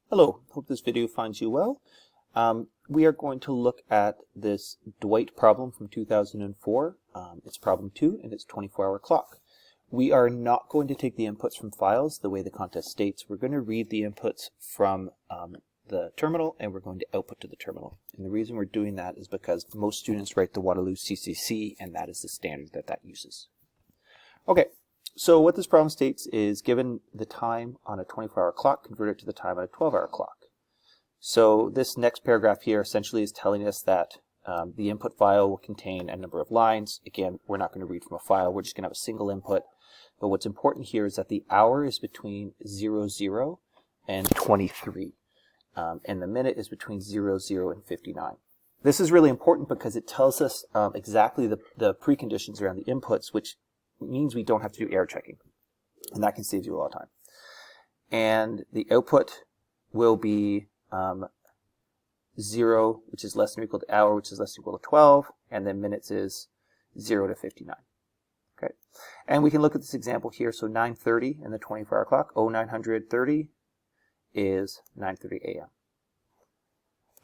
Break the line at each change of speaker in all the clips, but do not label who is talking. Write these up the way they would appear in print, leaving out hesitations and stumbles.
Hello, hope this video finds you well. We are going to look at this Dwight problem from 2004. It's problem 2 and it's 24-hour clock. We are not going to take the inputs from files the way the contest states. We're going to read the inputs from the terminal and we're going to output to the terminal. And the reason we're doing that is because most students write the Waterloo CCC and that is the standard that uses. Okay. So what this problem states is given the time on a 24-hour clock, convert it to the time on a 12-hour clock. So this next paragraph here essentially is telling us that the input file will contain a number of lines. Again, we're not going to read from a file. We're just going to have a single input. But what's important here is that the hour is between 00 and 23. And the minute is between 00 and 59. This is really important because it tells us exactly the preconditions around the inputs, which means we don't have to do error checking, and that can save you a lot of time. And the output will be 0, which is less than or equal to hour, which is less than or equal to 12, and then minutes is 0 to 59. Okay, and we can look at this example here. So 9:30 in the 24-hour clock, 0930 is 9:30 a.m.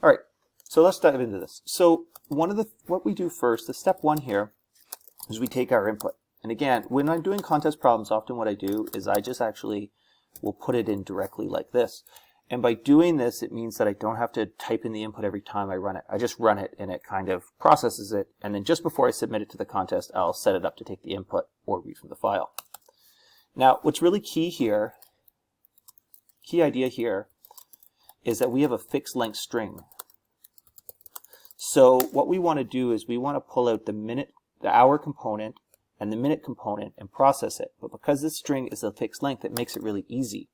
All right, so let's dive into this. So what we do first, the step 1 here, is we take our input. And again, when I'm doing contest problems, often what I do is I just actually will put it in directly like this. And by doing this, it means that I don't have to type in the input every time I run it. I just run it and it kind of processes it. And then just before I submit it to the contest, I'll set it up to take the input or read from the file. Now, what's really key idea here, is that we have a fixed length string. So what we want to do is we want to pull out the hour component, and the minute component and process it. But because this string is a fixed length, it makes it really easy.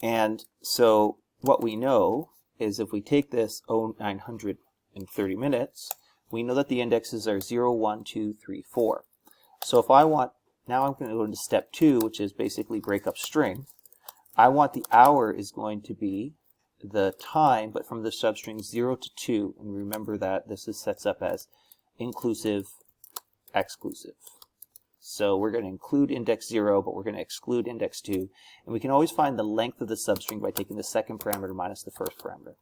And so what we know is if we take this 0930 minutes, we know that the indexes are 0, 1, 2, 3, 4. So if I want, now I'm going to go into step 2, which is basically break up string. I want the hour is going to be the time, but from the substring 0 to 2. And remember that this sets up as inclusive, exclusive. So we're going to include index 0, but we're going to exclude index 2. And we can always find the length of the substring by taking the second parameter minus the first parameter.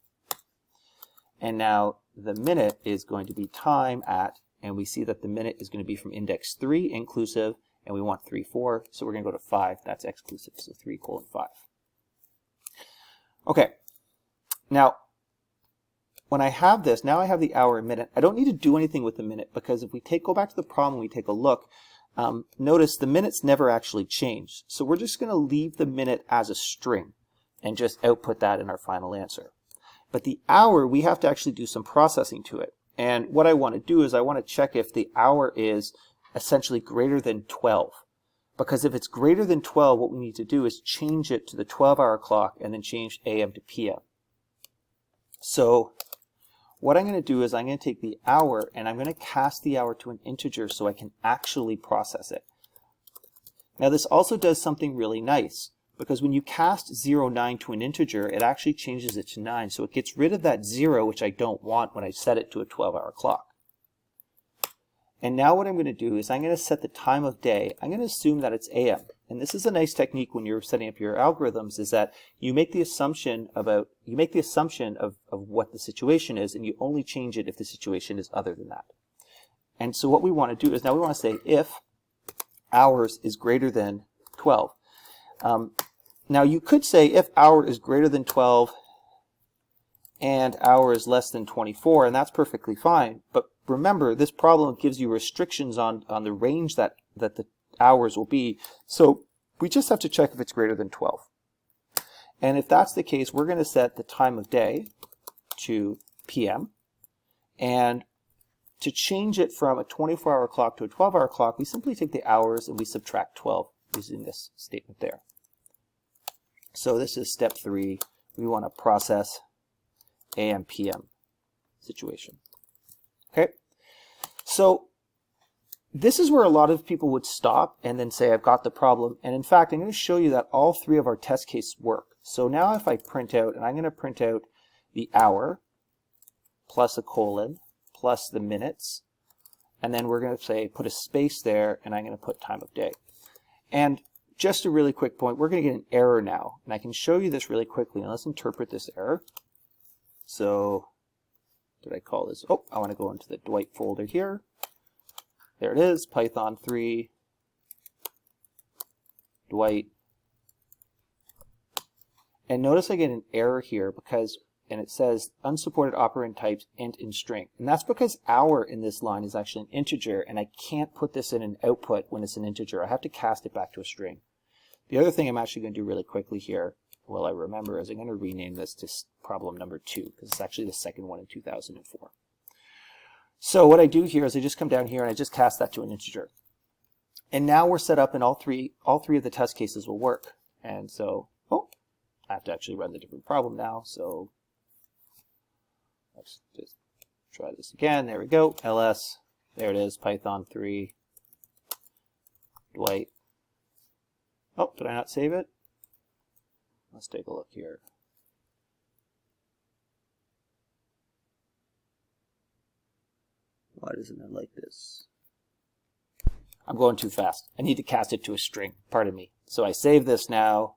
And now the minute is going to be time at, and we see that the minute is going to be from index 3, inclusive, and we want 3, 4. So we're going to go to 5. That's exclusive. So 3, 5. Okay. Now, when I have this, now I have the hour and minute. I don't need to do anything with the minute because if we go back to the problem, we take a look, notice the minutes never actually change. So we're just going to leave the minute as a string and just output that in our final answer. But the hour, we have to actually do some processing to it. And what I want to do is I want to check if the hour is essentially greater than 12. Because if it's greater than 12, what we need to do is change it to the 12-hour clock and then change AM to PM. So what I'm going to do is I'm going to take the hour and I'm going to cast the hour to an integer so I can actually process it. Now this also does something really nice because when you cast 09 to an integer, it actually changes it to 9. So it gets rid of that 0, which I don't want when I set it to a 12-hour clock. And now what I'm going to do is I'm going to set the time of day. I'm going to assume that it's AM. And this is a nice technique when you're setting up your algorithms, is that you make the assumption of what the situation is, and you only change it if the situation is other than that. And so what we want to do is now we want to say if hours is greater than 12. Now you could say if hour is greater than 12 and hour is less than 24, and that's perfectly fine. But remember, this problem gives you restrictions on the range that the hours will be. So we just have to check if it's greater than 12. And if that's the case, we're going to set the time of day to PM. And to change it from a 24-hour clock to a 12-hour clock, we simply take the hours and we subtract 12 using this statement there. So this is step 3. We want to process AM, PM situation. Okay, so this is where a lot of people would stop and then say, I've got the problem. And in fact, I'm going to show you that all 3 of our test cases work. So now if I print out, and I'm going to print out the hour plus a colon plus the minutes, and then we're going to say put a space there, and I'm going to put time of day. And just a really quick point, we're going to get an error now, and I can show you this really quickly. Now let's interpret this error. So, what did I call this? Oh, I want to go into the Dwight folder here. There it is, Python 3, Dwight. And notice I get an error here because, and it says unsupported operand types int in string. And that's because hour in this line is actually an integer, and I can't put this in an output when it's an integer. I have to cast it back to a string. The other thing I'm actually going to do really quickly here, while I remember, is I'm going to rename this to problem number 2, because it's actually the second one in 2004. So what I do here is I just come down here and I just cast that to an integer. And now we're set up and all three of the test cases will work. And so, oh, I have to actually run the different problem now. So let's just try this again. There we go. ls, there it is, Python 3, Dwight. Oh, did I not save it? Let's take a look here. Why doesn't it like this? I'm going too fast. I need to cast it to a string. Pardon me. So I save this now.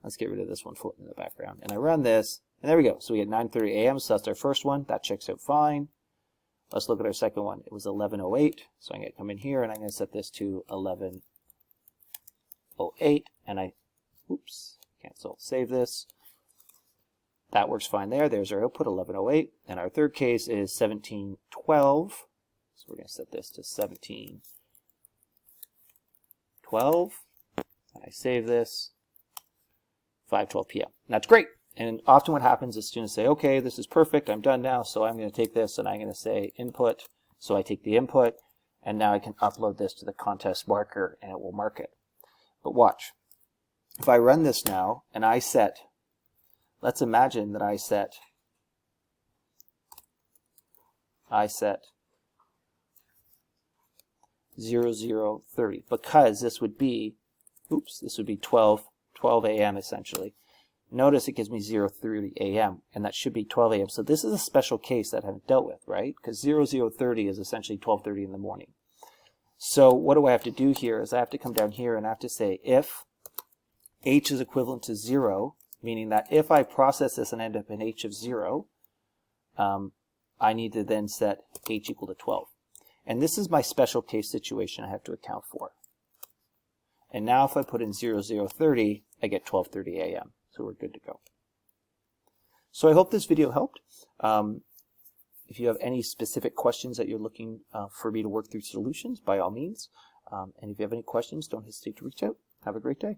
Let's get rid of this one floating in the background. And I run this, and there we go. So we get 9:30 a.m. So that's our first one. That checks out fine. Let's look at our second one. It was 11:08. So I'm going to come in here, and I'm going to set this to 11:08. And I, oops, cancel. Save this. That works fine there. There's our output, 11:08. And our third case is 17:12. So we're going to set this to 17:12. And I save this. 5:12 p.m. That's great. And often what happens is students say, okay, this is perfect. I'm done now. So I'm going to take this and I'm going to say input. So I take the input, and now I can upload this to the contest marker and it will mark it. But watch. If I run this now and I set, let's imagine that I set 00:30, because this would be, oops, this would be 12 a.m. essentially. Notice it gives me 0:30 a.m. and that should be 12 a.m. So this is a special case that I haven't dealt with, right? Because 00:30 is essentially 12:30 in the morning. So what do I have to do here is I have to come down here and I have to say if h is equivalent to 0, meaning that if I process this and end up in h of 0, I need to then set h equal to 12. And this is my special case situation I have to account for. And now if I put in 00:30, I get 12:30 a.m. So we're good to go. So I hope this video helped. If you have any specific questions that you're looking for me to work through solutions, by all means. And if you have any questions, don't hesitate to reach out. Have a great day.